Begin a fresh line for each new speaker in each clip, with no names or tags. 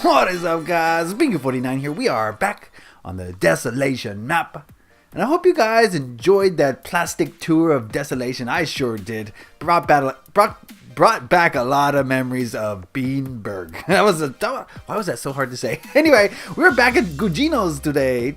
What is up, guys? Beancrew49 here. We are back on the Desolation map. And I hope you guys enjoyed that plastic tour of Desolation. I sure did. Brought back a lot of memories of Beanberg. Why was that so hard to say? Anyway, we're back at Gugino's today.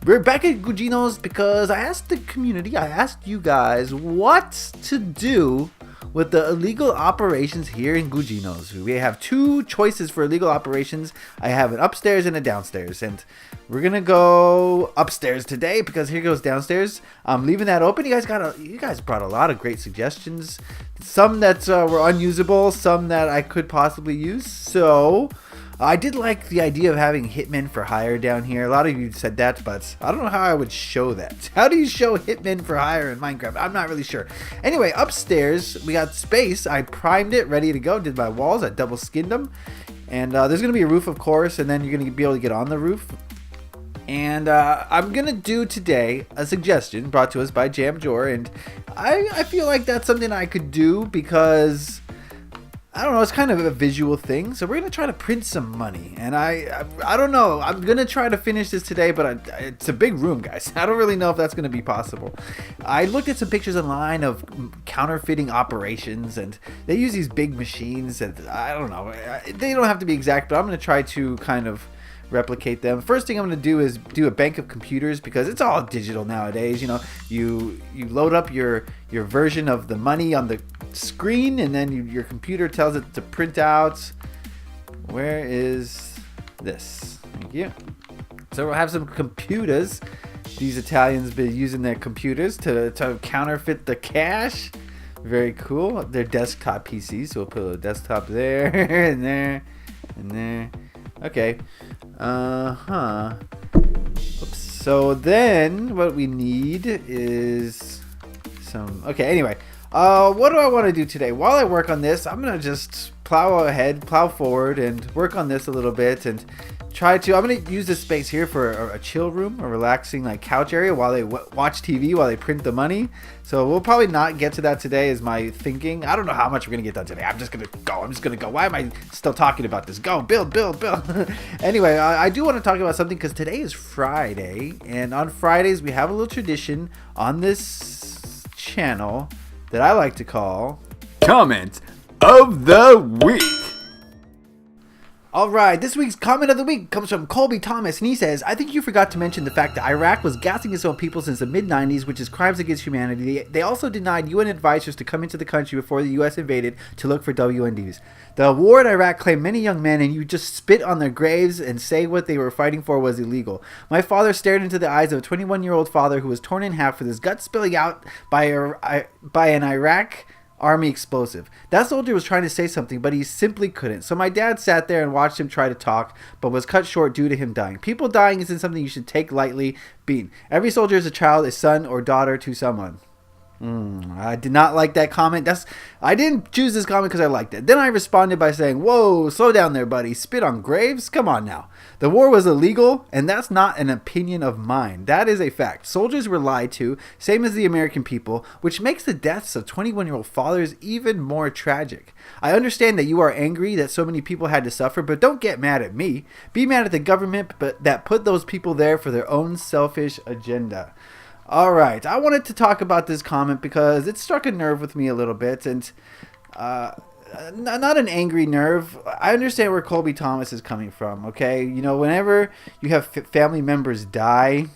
We're back at Gugino's because I asked the community, I asked you guys what to do with the illegal operations here in Gugino's. We have two choices for illegal operations. I have an upstairs and a downstairs, and we're gonna go upstairs today because here goes downstairs. I'm leaving that open. You guys brought a lot of great suggestions. Some that were unusable, some that I could possibly use. So I did like the idea of having hitmen for hire down here. A lot of you said that, but I don't know how I would show that. How do you show hitmen for hire in Minecraft? I'm not really sure. Anyway, upstairs, we got space. I primed it, ready to go. Did my walls. I double skinned them. And there's going to be a roof, of course, and then you're going to be able to get on the roof. And I'm going to do today a suggestion brought to us by Jamjor. And I feel like that's something I could do because I don't know, it's kind of a visual thing. So we're going to try to print some money. And I don't know. I'm going to try to finish this today, but it's a big room, guys. I don't really know if that's going to be possible. I looked at some pictures online of counterfeiting operations, and they use these big machines. And I don't know. They don't have to be exact, but I'm going to try to kind of replicate them. First thing I'm going to do is do a bank of computers because it's all digital nowadays. You know, you load up your version of the money on the screen, and then your computer tells it to print out. Where is this? Thank you. So we'll have some computers. These Italians been using their computers to counterfeit the cash. Very cool. They're desktop PCs, so we'll put a desktop there and there and there. Okay. Oops. So then what we need is some. Okay. Anyway. What do I want to do today? While I work on this, I'm going to just plow forward and work on this a little bit and I'm going to use this space here for a chill room, a relaxing like couch area while they watch TV, while they print the money. So we'll probably not get to that today is my thinking. I don't know how much we're going to get done today. I'm just going to go. Why am I still talking about this? Go, build. Anyway, I do want to talk about something because today is Friday. And on Fridays, we have a little tradition on this channel that I like to call Comment of the Week. Alright, this week's Comment of the Week comes from Colby Thomas, and he says, I think you forgot to mention the fact that Iraq was gassing its own people since the mid-90s, which is crimes against humanity. They also denied UN advisors to come into the country before the US invaded to look for WNDs. The war in Iraq claimed many young men, and you just spit on their graves and say what they were fighting for was illegal. My father stared into the eyes of a 21-year-old father who was torn in half with his guts spilling out by an Iraq Army explosive. That soldier was trying to say something, but he simply couldn't. So my dad sat there and watched him try to talk, but was cut short due to him dying. People dying isn't something you should take lightly. Bean. Every soldier is a child, a son or daughter to someone. I did not like that comment. I didn't choose this comment because I liked it. Then I responded by saying, whoa, slow down there, buddy. Spit on graves? Come on now. The war was illegal, and that's not an opinion of mine. That is a fact. Soldiers were lied to, same as the American people, which makes the deaths of 21-year-old fathers even more tragic. I understand that you are angry that so many people had to suffer, but don't get mad at me. Be mad at the government that put those people there for their own selfish agenda. Alright, I wanted to talk about this comment because it struck a nerve with me a little bit, and not an angry nerve. I understand where Colby Thomas is coming from, okay? You know, whenever you have family members die,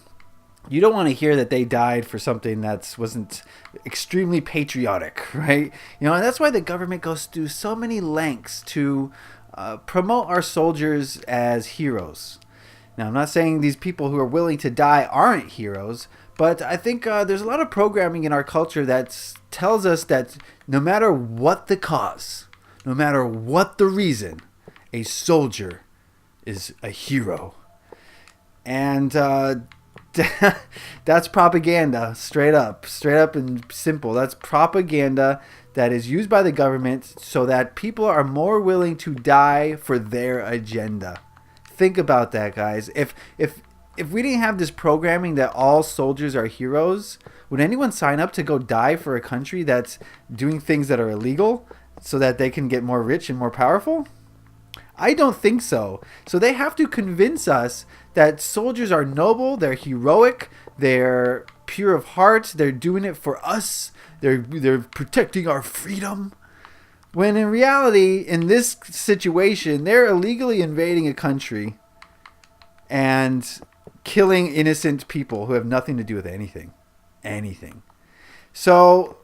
you don't want to hear that they died for something that wasn't extremely patriotic, right? You know, and that's why the government goes through so many lengths to promote our soldiers as heroes. Now, I'm not saying these people who are willing to die aren't heroes, but I think there's a lot of programming in our culture that tells us that no matter what the cause, no matter what the reason, a soldier is a hero. And that's propaganda, straight up and simple. That's propaganda that is used by the government so that people are more willing to die for their agenda. Think about that, guys. If we didn't have this programming that all soldiers are heroes, would anyone sign up to go die for a country that's doing things that are illegal? so that they can get more rich and more powerful? I don't think so. So they have to convince us that soldiers are noble, they're heroic, they're pure of heart, they're doing it for us, they're protecting our freedom. When in reality, in this situation, they're illegally invading a country and killing innocent people who have nothing to do with anything. Anything. So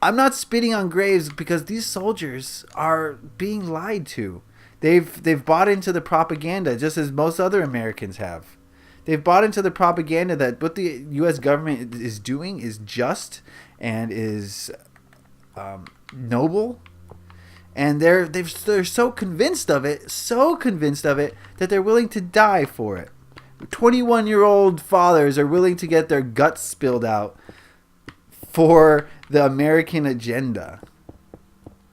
I'm not spitting on graves because these soldiers are being lied to. They've bought into the propaganda just as most other Americans have. They've bought into the propaganda that what the U.S. government is doing is just and is noble, and they're so convinced of it, that they're willing to die for it. 21-year-old fathers are willing to get their guts spilled out for the American agenda.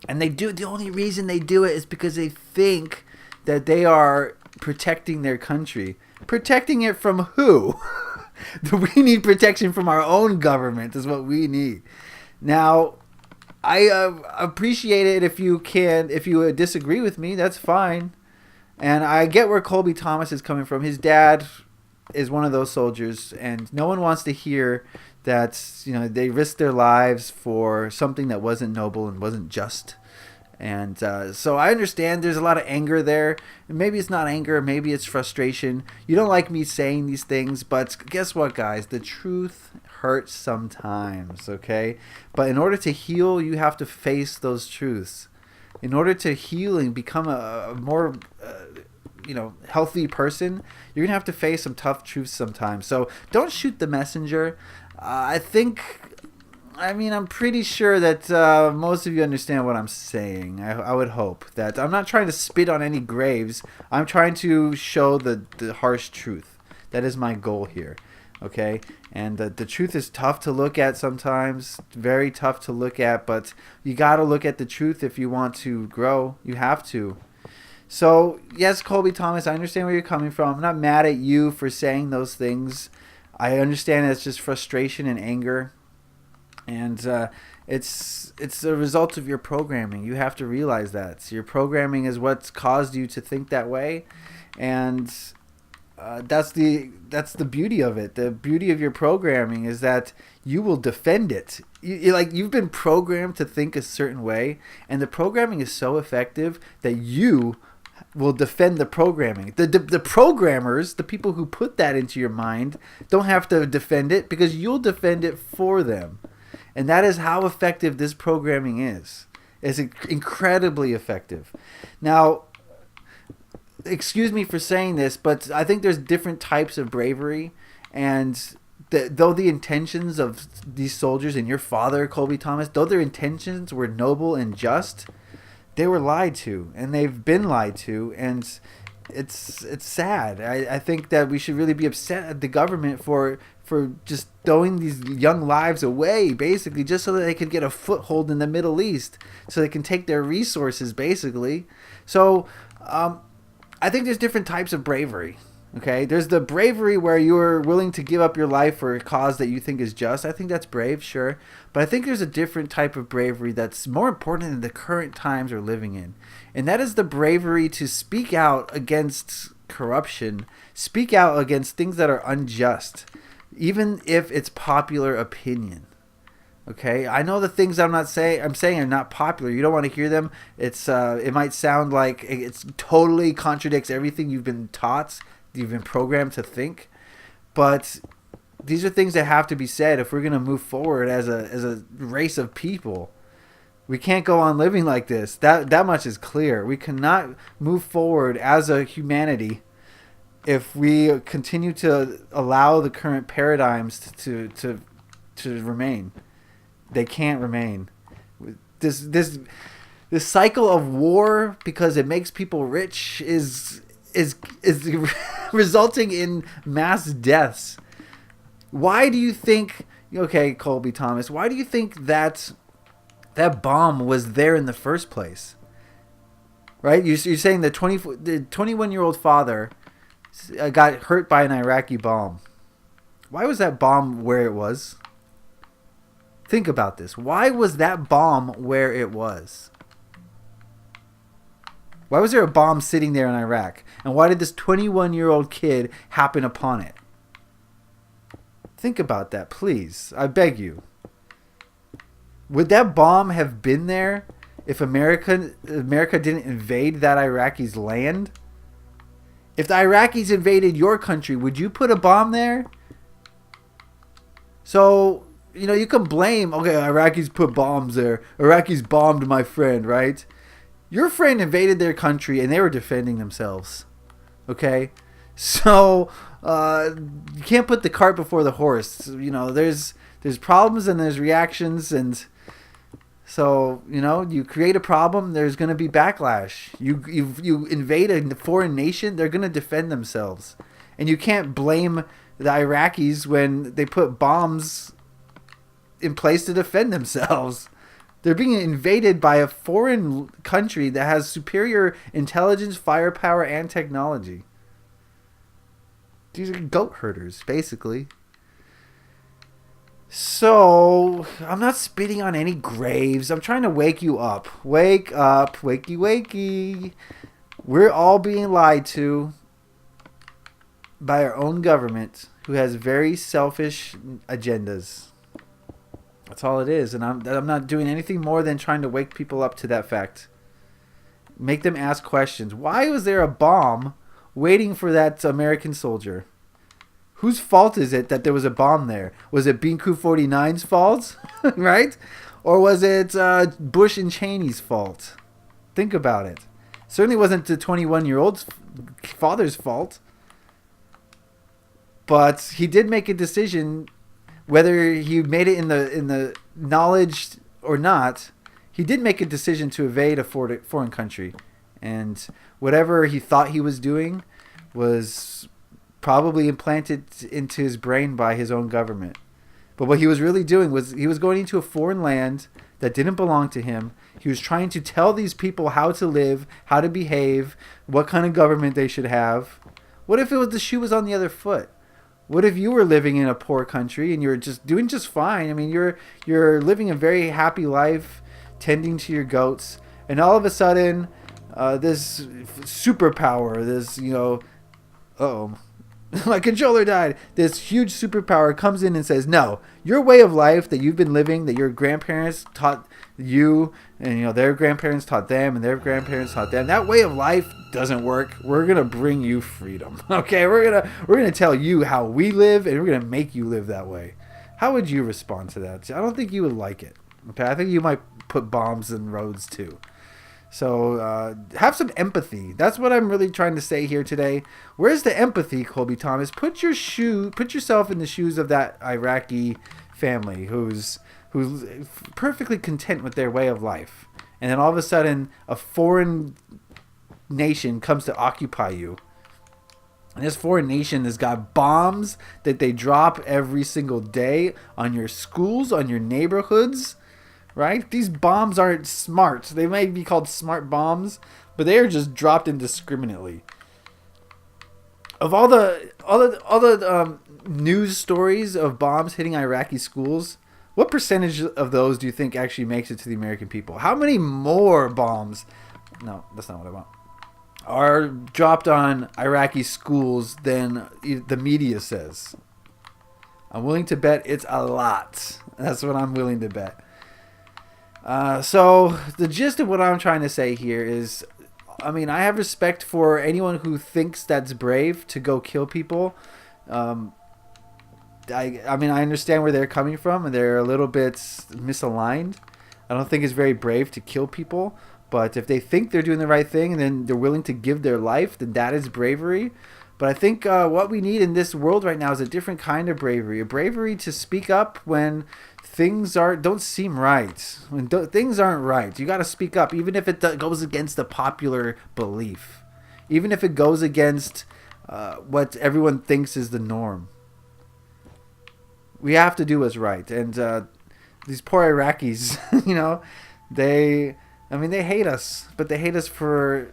And the only reason they do it is because they think that they are protecting their country. Protecting it from who? We need protection from our own government is what we need. Now, I appreciate it if you disagree with me, that's fine. And I get where Colby Thomas is coming from. His dad is one of those soldiers, and no one wants to hear that, they risked their lives for something that wasn't noble and wasn't just. And so I understand there's a lot of anger there. And maybe it's not anger, maybe it's frustration. You don't like me saying these things, but guess what, guys? The truth hurts sometimes, okay? But in order to heal, you have to face those truths. In order to heal and become a more healthy person, you're gonna have to face some tough truths sometimes. So don't shoot the messenger. I'm pretty sure that most of you understand what I'm saying. I would hope that I'm not trying to spit on any graves. I'm trying to show the harsh truth. That is my goal here. Okay? And the truth is tough to look at sometimes. Very tough to look at. But you got to look at the truth if you want to grow. You have to. So, yes, Colby Thomas, I understand where you're coming from. I'm not mad at you for saying those things. I understand it's just frustration and anger. And it's a result of your programming. You have to realize that. So your programming is what's caused you to think that way. And that's the beauty of it. The beauty of your programming is that you will defend it. You've been programmed to think a certain way. And the programming is so effective that you will defend the programming. The programmers, the people who put that into your mind, don't have to defend it because you'll defend it for them. And that is how effective this programming is. It's incredibly effective. Now, excuse me for saying this, but I think there's different types of bravery. And though the intentions of these soldiers and your father, Colby Thomas, though their intentions were noble and just, they were lied to. And they've been lied to. And it's sad. I think that we should really be upset at the government for just throwing these young lives away, basically, just so that they could get a foothold in the Middle East, so they can take their resources, basically. So I think there's different types of bravery. Okay, there's the bravery where you're willing to give up your life for a cause that you think is just. I think that's brave, sure. But I think there's a different type of bravery that's more important in the current times we're living in. And that is the bravery to speak out against corruption, speak out against things that are unjust, even if it's popular opinion. Okay, I know the things I'm saying are not popular. You don't want to hear them. It might sound like it totally contradicts everything you've been taught, you've been programmed to think. But these are things that have to be said if we're going to move forward as a race of people. We can't go on living like this. That much is clear. We cannot move forward as a humanity if we continue to allow the current paradigms to remain. They can't remain. This cycle of war, because it makes people rich, is resulting in mass deaths. Why do you think? Okay, Colby Thomas. Why do you think that bomb was there in the first place? Right? You're saying the 21-year-old father got hurt by an Iraqi bomb. Why was that bomb where it was? Think about this. Why was that bomb where it was? Why was there a bomb sitting there in Iraq? And why did this 21-year-old kid happen upon it? Think about that, please. I beg you. Would that bomb have been there if America didn't invade that Iraqi's land? If the Iraqis invaded your country, would you put a bomb there? So, you can blame, okay, Iraqis put bombs there. Iraqis bombed my friend, right? Your friend invaded their country and they were defending themselves. Okay? So, you can't put the cart before the horse. There's problems and there's reactions, and so, you create a problem, there's going to be backlash. You invade a foreign nation, they're going to defend themselves. And you can't blame the Iraqis when they put bombs in place to defend themselves. They're being invaded by a foreign country that has superior intelligence, firepower, and technology. These are goat herders, basically. So, I'm not spitting on any graves. I'm trying to wake you up. Wake up. Wakey, wakey. We're all being lied to by our own government, who has very selfish agendas. That's all it is. And I'm not doing anything more than trying to wake people up to that fact. Make them ask questions. Why was there a bomb waiting for that American soldier? Whose fault is it that there was a bomb there? Was it Beancrew49's fault? Right? Or was it Bush and Cheney's fault? Think about it. Certainly wasn't the 21-year-old's father's fault. But he did make a decision, whether he made it in the knowledge or not. He did make a decision to evade a foreign country. And whatever he thought he was doing was probably implanted into his brain by his own government. But what he was really doing was he was going into a foreign land that didn't belong to him. He was trying to tell these people how to live, how to behave, what kind of government they should have. What if the shoe was on the other foot? What if you were living in a poor country and you're just doing just fine? I mean, you're living a very happy life, tending to your goats, and all of a sudden, this superpower, my controller died. This huge superpower comes in and says, no, your way of life that you've been living, that your grandparents taught you, and their grandparents taught them, and their grandparents taught them, that way of life doesn't work. We're gonna bring you freedom. Okay, we're gonna tell you how we live, and we're gonna make you live that way. How would you respond to that? I don't think you would like it. Okay, I think you might put bombs in roads too. So have some empathy. That's what I'm really trying to say here today. Where's the empathy, Colby Thomas? Put yourself in the shoes of that Iraqi family who's perfectly content with their way of life, and then all of a sudden a foreign nation comes to occupy you. And this foreign nation has got bombs that they drop every single day on your schools, on your neighborhoods. Right? These bombs aren't smart. They may be called smart bombs, but they are just dropped indiscriminately. Of all the news stories of bombs hitting Iraqi schools, what percentage of those do you think actually makes it to the American people? How many more bombs? No, that's not what I want. Are dropped on Iraqi schools than the media says? I'm willing to bet it's a lot. That's what I'm willing to bet. So the gist of what I'm trying to say here is, I mean, I have respect for anyone who thinks that's brave to go kill people. I mean, I understand where they're coming from, and they're a little bit misaligned. I don't think it's very brave to kill people, but if they think they're doing the right thing and then they're willing to give their life, then that is bravery. But I think what we need in this world right now is a different kind of bravery. A bravery to speak up when things don't seem right. When things aren't right. You got to speak up, even if it goes against the popular belief. Even if it goes against what everyone thinks is the norm. We have to do what's right. And these poor Iraqis, they hate us. But they hate us for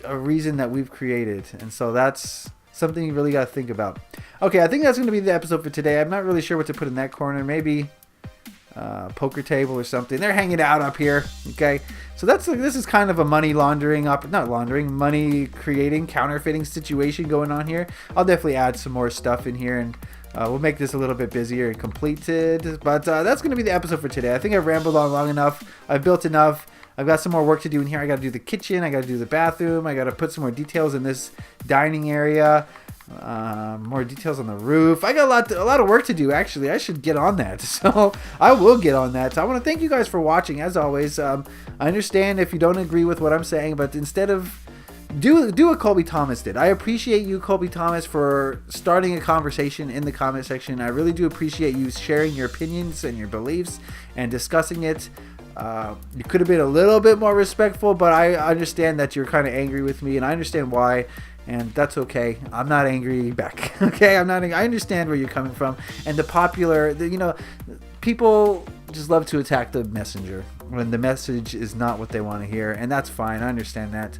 a reason that we've created. And so that's something you really got to think about. Okay, I think that's going to be the episode for today. I'm not really sure what to put in that corner. Maybe poker table or something. They're hanging out up here. Okay, so this is kind of a money laundering money creating counterfeiting situation going on here. I'll definitely add some more stuff in here, and we'll make this a little bit busier and completed. But that's going to be the episode for today. I think I've rambled on long enough. I've built enough. I've got some more work to do in here. I got to do the kitchen. I got to do the bathroom. I got to put some more details in this dining area. More details on the roof. I got a lot of work to do. Actually, I should get on that. So I will get on that. So I want to thank you guys for watching. As always, I understand if you don't agree with what I'm saying, but instead of do what Colby Thomas did. I appreciate you, Colby Thomas, for starting a conversation in the comment section. I really do appreciate you sharing your opinions and your beliefs and discussing it. You could have been a little bit more respectful, but I understand that you're kind of angry with me, and I understand why, and that's okay. I'm not angry back. Okay, I'm not. I understand where you're coming from, and people just love to attack the messenger when the message is not what they want to hear, and that's fine. I understand that,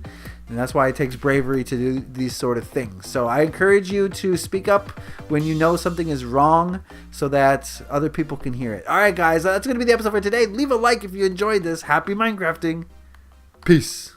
and that's why it takes bravery to do these sort of things. So I encourage you to speak up when you know something is wrong so that other people can hear it. All right, guys, that's going to be the episode for today. Leave a like if you enjoyed this. Happy Minecrafting. Peace.